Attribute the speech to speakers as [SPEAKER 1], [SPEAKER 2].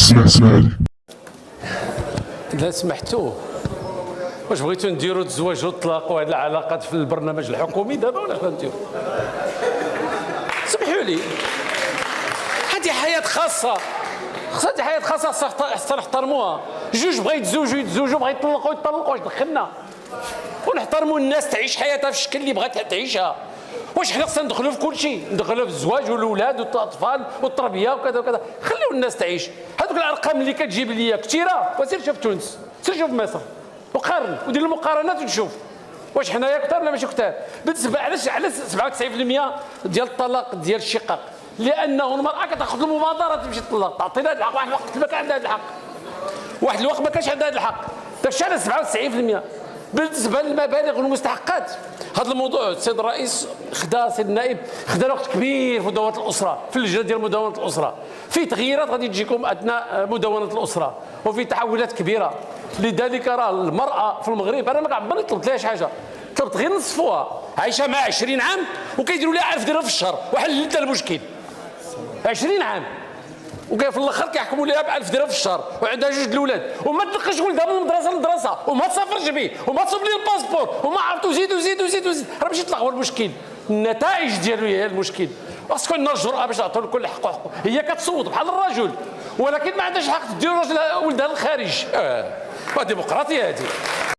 [SPEAKER 1] اسمع لي.
[SPEAKER 2] إذا سمحتوا، واش بغيتوا نديروا الزواج والطلاق وهذه العلاقات في البرنامج الحكومي دابا ولا اش غنديروا؟ سمحوا لي، هذه حياة خاصة، هذه حياة خاصة خصنا نحترموها. جوج بغا يتزوجوا بغا يطلقوا واش دخلنا؟ ونحترموا الناس تعيش حياتها في الشكل اللي بغات تعيشها. واش حنا خصنا ندخلوا في كل شيء؟ ندخلوا في الزواج والاولاد والاطفال والتربيه وكذا وكذا؟ خليوا الناس تعيش. هذوك الارقام اللي كتجيب لي كثيره، وسير شوف تونس، سير شوف مصر وقارن ودير المقارنات وتشوف واش حنايا كثار ولا ماشي كثار. بالنسبه علاش 97% ديال الطلاق ديال الشقاق؟ لانه المراه كتاخذ المبادره تمشي تطلق، تعطينا هذا الحق. واحد الوقت ما كان عندها هذا الحق، واحد الوقت ما كانش عندها هذا الحق. داكشي على 97%. بالنسبه للمبالغ والمستحقات، هذا الموضوع السيد الرئيس خدا، السيد النائب خدا وقت كبير في مدونه الاسره، في اللجنه ديال مدونه الاسره. في تغييرات غادي تجيكم اثناء مدونه الاسره، وفي تحولات كبيره. لذلك راه المراه في المغرب، انا ما عمرني طلبت لهاش حاجه، طلبت غير نصفوها. عايشه مع 20 عام وكيديروا لها 1000 درهم في الشهر وحللت المشكل. 20 عام وكاين في الاخر كيحكموا ليها ب 1000 درهم في الشهر وعندها جوج الاولاد، وما تنقلش ولدها من المدرسه للمدرسه، وما تسافرش به، وما تصوب ليه الباسبور، وما عرفتوا زيد وزيد وزيد وزيد. راه ماشي يطلق هو المشكل، النتائج ديالو هي المشكل. خاص كون الجرأه باش تعطيو كل حقه. هي كتصوت بحال الرجل، ولكن ما عندهاش الحق تدير ولدها للخارج. ديمقراطيه هذه.